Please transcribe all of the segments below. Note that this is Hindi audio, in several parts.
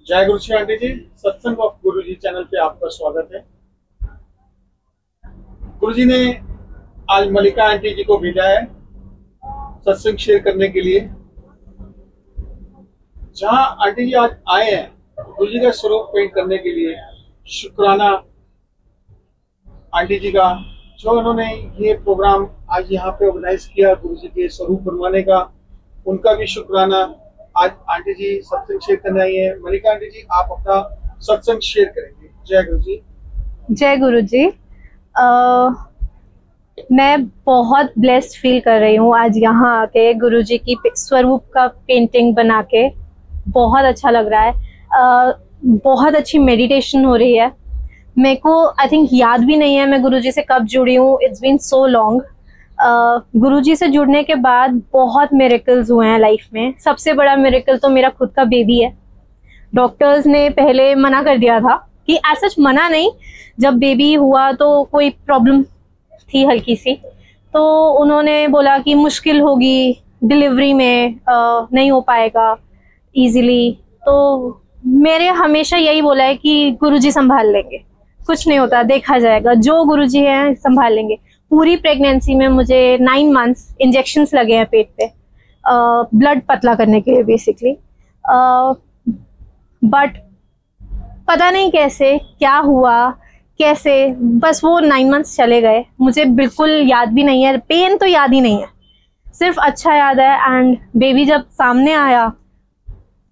जय गुरु श्री आंटी जी, सत्संग ऑफ गुरु जी चैनल पे आपका स्वागत है। गुरु जी ने आज मलिका आंटी जी को भेजा है सत्संग शेयर करने के लिए। जहां आंटी जी आज आए हैं गुरु जी का स्वरूप पेंट करने के लिए, शुक्राना आंटी जी का, जो उन्होंने ये प्रोग्राम आज यहाँ पे ऑर्गेनाइज किया गुरु जी के स्वरूप बनवाने का, उनका भी शुक्राना। आज आंटी जी सत्संग शेयर करने आई है। मलिका आंटी जी, आप अपना सत्संग शेयर करेंगे। जय गुरु जी। जय गुरु जी। मैं बहुत ब्लेस्ड फील कर रही हूँ आज यहाँ आके गुरु जी की स्वरूप का पेंटिंग बना के। बहुत अच्छा लग रहा है। बहुत अच्छी मेडिटेशन हो रही है। मेरे को आई थिंक याद भी नहीं है मैं गुरु जी से कब जुड़ी हूँ। It's been so long. Guruji से जुड़ने के बाद बहुत मिरेकल्स हुए हैं लाइफ में। सबसे बड़ा मिरेकल तो मेरा खुद का बेबी है। डॉक्टर्स ने पहले मना कर दिया था कि ऐसा मना नहीं, जब बेबी हुआ तो कोई प्रॉब्लम थी हल्की सी, तो उन्होंने बोला कि मुश्किल होगी डिलीवरी में, नहीं हो पाएगा इजीली। तो मेरे हमेशा यही बोला है कि गुरुजी संभाल लेंगे, कुछ नहीं होता, देखा जाएगा, जो गुरुजी हैं संभाल लेंगे। पूरी प्रेगनेंसी में मुझे 9 मंथ्स इंजेक्शंस लगे हैं पेट पे, ब्लड पतला करने के लिए बेसिकली। बट पता नहीं कैसे क्या हुआ, कैसे बस वो 9 मंथ्स चले गए। मुझे बिल्कुल याद भी नहीं है, पेन तो याद ही नहीं है, सिर्फ अच्छा याद है। एंड बेबी जब सामने आया,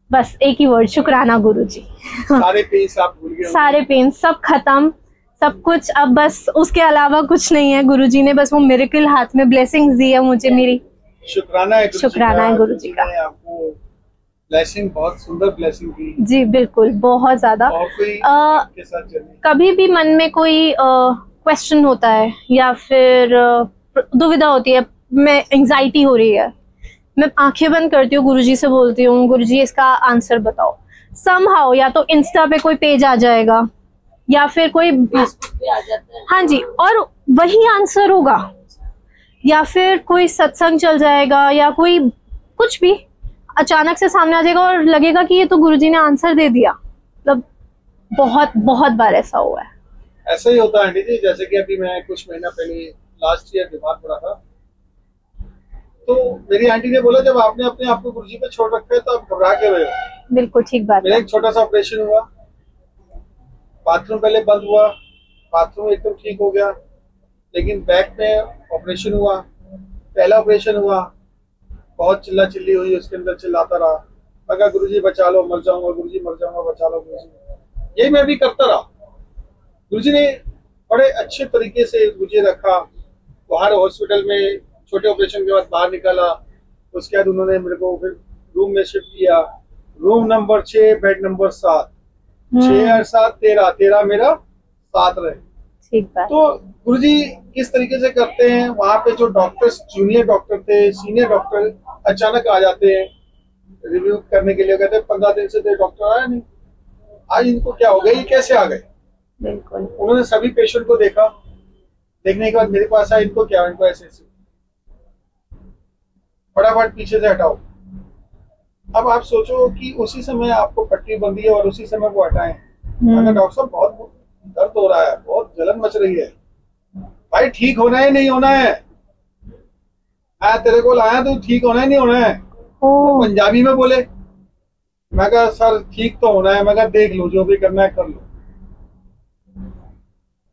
बस एक ही वर्ड, शुक्राना गुरुजी। सारे पेन आप भूल गए? सारे पेन सब खत्म, सब कुछ अब बस उसके अलावा कुछ नहीं है। गुरुजी ने बस वो मिरेकल हाथ में ब्लेसिंग्स दी है मुझे मेरी। शुक्राना है गुरुजी का। शुक्राना है गुरुजी का। आपको ब्लेसिंग, बहुत सुंदर ब्लेसिंग दी जी बिल्कुल, बहुत ज्यादा। के साथ कभी भी मन में कोई क्वेश्चन होता है या फिर दुविधा होती है, मैं एंजाइटी हो रही है, मैं आंखें बंद करती हूँ, गुरुजी से बोलती हूँ गुरुजी इसका आंसर बताओ। समहाउ या तो इंस्टा पे कोई पेज आ जाएगा या फिर कोई हाँ जी, और वही आंसर होगा, या फिर कोई सत्संग चल जाएगा या कोई कुछ भी अचानक से सामने आ जाएगा और लगेगा कि ये तो गुरुजी ने आंसर दे दिया। मतलब बहुत बहुत बार ऐसा हुआ है। ऐसा ही होता है आंटी जी। जैसे कि अभी मैं कुछ महीना पहले लास्ट ईयर बीमार पड़ा था, तो मेरी आंटी ने बोला जब आपने अपने आप को गुरुजी पे छोड़ रखा है तो आप घबरा के रहे हो। बिल्कुल ठीक बात है। मेरा एक छोटा सा ऑपरेशन हुआ, बाथरूम पहले बंद हुआ, बाथरूम एकदम ठीक हो गया, लेकिन बैक में ऑपरेशन हुआ। पहला ऑपरेशन हुआ, बहुत चिल्ला चिल्ली हुई, उसके अंदर चिल्लाता रहा, मैं कहा गुरुजी बचा लो, मर जाऊंगा गुरुजी, मर जाऊंगा, बचा लो गुरुजी। यही मैं भी करता रहा। गुरुजी ने बड़े अच्छे तरीके से मुझे रखा। बाहर हॉस्पिटल में छोटे ऑपरेशन के बाद बाहर निकाला, उसके बाद उन्होंने मेरे को फिर रूम में शिफ्ट किया। रूम नंबर 6, बेड नंबर 7, 6 और 7 13, 13 मेरा 7 रहे। ठीक बात। तो गुरुजी किस तरीके से करते हैं, वहाँ पे जो डॉक्टर्स, जूनियर डॉक्टर थे, सीनियर डॉक्टर अचानक आ जाते हैं रिव्यू करने के लिए। कहते हैं 15 दिन से डॉक्टर आया नहीं, आज इनको क्या हो गया, ये कैसे आ गए। बिल्कुल। उन्होंने सभी पेशेंट को देखा, देखने के बाद मेरे पास आया, इनको क्या, इनको ऐसे ऐसे, फटाफट पीछे से हटाओ। अब आप सोचो कि उसी समय आपको पट्टी बंदी है और उसी समय वो हटाएं। अगर डॉक्टर साहब बहुत दर्द हो रहा है, बहुत जलन मच रही है, भाई ठीक होना है नहीं होना है, तेरे को लाया तो ठीक होना है नहीं होना है। तो पंजाबी में बोले, मैं कहा सर ठीक तो होना है, मैं कहा देख लो जो भी करना है कर लो।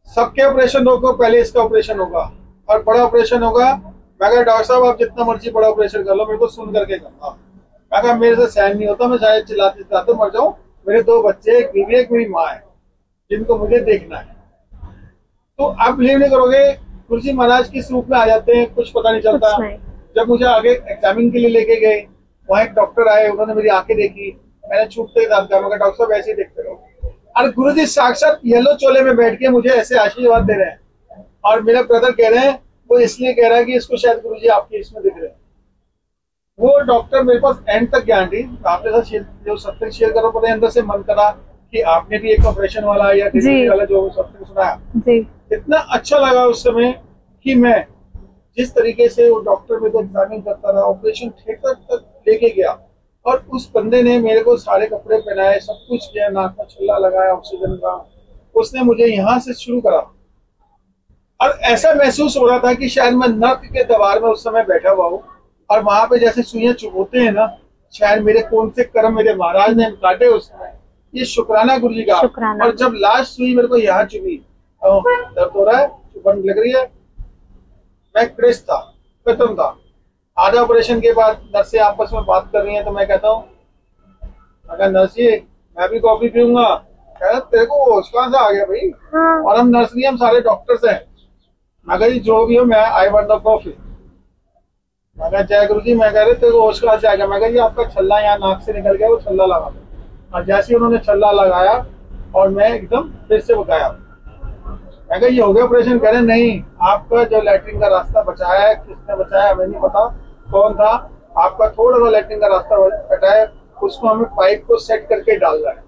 सबके ऑपरेशन रोको, पहले इसका ऑपरेशन होगा और बड़ा ऑपरेशन होगा। मैं कहा डॉक्टर साहब आप जितना मर्जी बड़ा ऑपरेशन कर लो, मेरे को सुन करके करना। मैं कहा मेरे से सहन नहीं होता, मैं शायद चिल्लाते चिल्लाते मर जाऊं। मेरे 2 बच्चे, एक बीवी, एक मेरी माँ है, जिनको मुझे देखना है। तो आप बिलीव नहीं करोगे, गुरुजी महाराज किस रूप में आ जाते हैं, कुछ पता नहीं चलता। जब मुझे आगे एग्जामिन के लिए लेके गए, वहाँ एक डॉक्टर आए, उन्होंने मेरी आंखें देखी, मैंने छूटते ही दांत कहा, मैं डॉक्टर साहब ऐसे ही देखते रहो। और गुरुजी साक्षात येलो चोले में बैठ के मुझे ऐसे आशीर्वाद दे रहे हैं। और मेरा ब्रदर कह रहे हैं, वो इसलिए कह रहा है कि इसको शायद गुरुजी आपके इसमें दिख रहे हैं। वो डॉक्टर मेरे पास एंड तक गया। आंटी आपके साथ जो सत्संग शेयर करो, पता अंदर से मन करा कि आपने भी एक ऑपरेशन वाला या डिलीवरी वाला जो सत्संग सुनाया, इतना अच्छा लगा उस समय कि मैं जिस तरीके से वो डॉक्टर मेरे को एग्जामिन करता रहा, ऑपरेशन थिएटर तक लेके गया, और उस बंदे ने मेरे को सारे कपड़े पहनाए, सब कुछ किया, नाक में छल्ला लगाया ऑक्सीजन का, उसने मुझे यहाँ से शुरू करा। और ऐसा महसूस हो रहा था कि शायद मैं नर्क के दरबार में उस समय बैठा हुआ हूँ, और वहां पे जैसे सुइयां चुभोते हैं ना, शायद मेरे कौन से कर्म मेरे महाराज ने काटे उस समय। ये शुक्राना गुरु जी का। और जब लास्ट सुई मेरे को यहाँ चुभी, तो दर्द हो रहा है, चुभन लग रही है, मैं क्रिस था, खत्म था। आधा ऑपरेशन के बाद नर्सें आपस में बात कर रही हैं, तो मैं कहता हूँ, अगर नर्स जी मैं भी कॉफी पीऊंगा, कहता तेरे को होश कहाँ से आ गया भाई? हाँ। और हम नर्स नहीं, हम सारे डॉक्टर्स हैं। मैं कहा जी जो भी हो, मैं आई वांट द कॉफी। मैं कहा जय गुरु जी, मैं कह रहे तेरे को होश कहाँ से आ गया? मैं कहा जी आपका छल्ला यहाँ नाक से निकल गया, वो छल्ला लगा दो। और जैसे उन्होंने छल्ला लगाया और मैं एकदम फिर से बकाया। मैं कहा ये हो गया ऑपरेशन? कह रहे नहीं, आपका जो लैट्रिन का रास्ता बचाया है, किसने बचाया हमें नहीं पता, कौन था, आपका थोड़ा सा लैट्रिन का रास्ता कटा है, उसको हमें पाइप को सेट करके डालना है,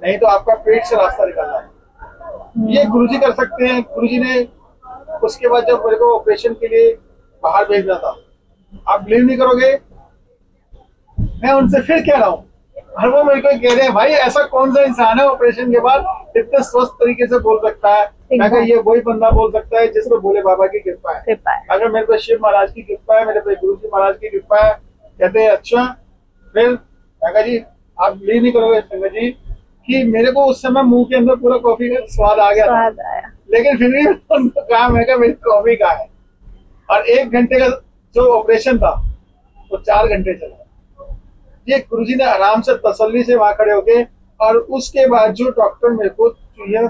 नहीं तो आपका पेट से रास्ता निकलना है। ये गुरुजी कर सकते हैं। गुरुजी ने उसके बाद जब मेरे को ऑपरेशन के लिए बाहर भेजना था, आप बिलीव नहीं करोगे, मैं उनसे फिर कह रहा हूँ, और वो मेरे को कह रहे हैं भाई ऐसा कौन सा इंसान है ऑपरेशन के बाद इतने स्वस्थ तरीके से बोल सकता है? मैं कहा ये वही बंदा बोल सकता है जिसको भोले बाबा की कृपा है। अगर मेरे पे शिव महाराज की कृपा है, मेरे पे गुरु जी महाराज की कृपा है। कहते हैं अच्छा फिर? मैं कहा जी आप बिलीव नहीं करोगे संगत जी कि मेरे को उस समय मुंह के अंदर पूरा कॉफी का स्वाद आ गया था, लेकिन फिर भी उनको कहा, मैं कहा मेरी कॉफी का है। और 1 घंटे का जो ऑपरेशन था वो 4 घंटे चला। ये गुरुजी ने आराम से तसल्ली से वहां खड़े होके, और उसके बाद जो डॉक्टर मेरे को सुइयां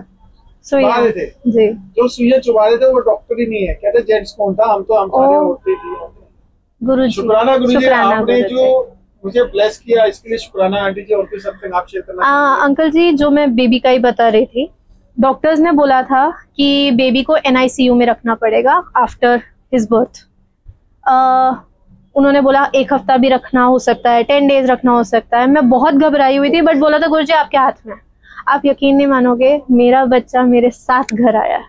चुबा रहे थे, जो सुइयां चुबा रहे थे वो डॉक्टर ही नहीं है। कहते जेंट्स कौन था? हम सारे औरतें थी। शुक्राना गुरुजी, आपने जो मुझे ब्लेस किया इसके लिए शुक्राना। आंटी जी और कोई सत्संग आप शेयर करना? अंकल जी जो मैं बेबी का ही बता रही थी, डॉक्टर्स ने बोला था कि बेबी को NICU में रखना पड़ेगा आफ्टर हिज बर्थ। उन्होंने बोला 1 हफ्ता भी रखना हो सकता है, 10 डेज रखना हो सकता है। मैं बहुत घबराई हुई थी, बट बोला था गुरुजी आपके हाथ में। आप यकीन नहीं मानोगे, मेरा बच्चा मेरे साथ घर आया,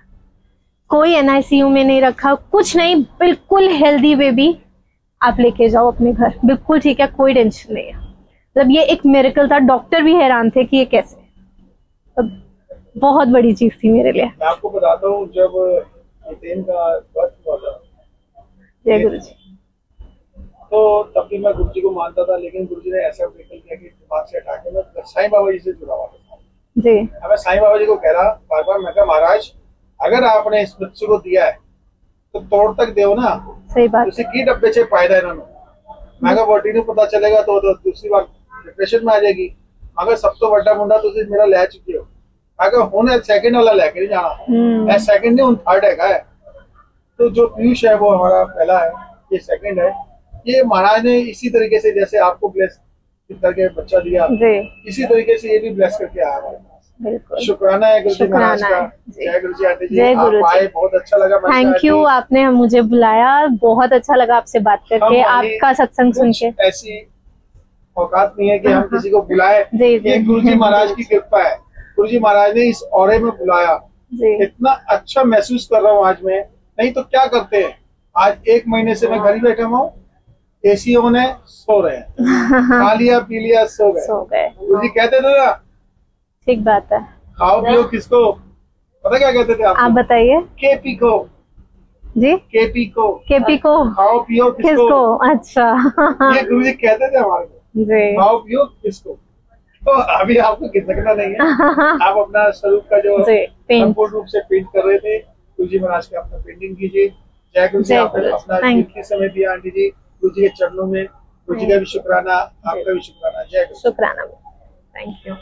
कोई NICU में नहीं रखा, कुछ नहीं, बिल्कुल हेल्दी बेबी। आप लेके जाओ अपने घर, बिल्कुल ठीक है, कोई टेंशन नहीं है। मतलब ये एक मिरेकल था। डॉक्टर भी हैरान थे कि ये कैसे, बहुत बड़ी चीज थी मेरे लिए। मैं आपको बताता हूँ, जब नितिन का बर्थ हुआ था, जय गुरु जी, तो तब भी मैं गुरुजी को मानता था, लेकिन गुरुजी ने ऐसा विकल किया कि दिमाग से हटा के मैं साईं बाबा जी से जुड़ा हुआ था जी। मैं साईं बाबा जी को कह रहा बार बार, मैं कहा महाराज अगर आपने इस बच्चे को दिया है तो तोड़ तक दो ना। सही बात। उसे की डब्बे से फायदा इन्होंने। मैं कहा बॉडी को पता चलेगा तो दूसरी बार डिप्रेशन में आ जाएगी। मगर सब तो बड़ा मुंडा तुम मेरा ले चुके हो। मैं कहा हूं सेकंड वाला लेके नहीं जाना, सेकंड नहीं थर्ड है। तो जो पीयूष है वो हमारा पहला है, ये सेकंड है। ये महाराज ने इसी तरीके से जैसे आपको ब्लेस करके बच्चा दिया, इसी तरीके से ये भी ब्लेस करके आया हमारे पास। शुक्राना है गुरु जी महाराज का। जय गुरु जी। आंटी जी आप आए, बहुत अच्छा लगा। थैंक यू, आपने मुझे बुलाया, बहुत अच्छा लगा आपसे बात करके, आपका सत्संग सुन के। ऐसी औकात नहीं है कि हम किसी को बुलाए, ये गुरु जी महाराज की कृपा है। गुरु जी महाराज ने इस औरे में बुलाया, इतना अच्छा महसूस कर रहा हूँ आज मैं। नहीं तो क्या करते हैं, आज 1 महीने से मैं घर ही बैठा हूँ, AC ऑन है, सो रहे हैं, खा लिया पी लिया सो गए। गुरु जी कहते थे ना, ठीक बात है, खाओ पियो किसको, पता क्या कहते थे आप बताइए? KP को जी, KP को खाओ पियो किसको। अच्छा ये गुरु जी कहते थे हमारे को, खाओ पियो किसको। तो अभी आपको खिसकना नहीं है, आप अपना स्वरूप का जो संपूर्ण रूप से पेंट कर रहे थे, गुरु जी महाराज के अपना पेंटिंग कीजिए। जय गुरु जी। आपने अपना कीमती समय दिया आंटी जी, गुरु जी के चरणों में। गुरु जी का भी शुक्राना, आपका भी शुक्राना। जय गुरु। शुक्राना, थैंक यू।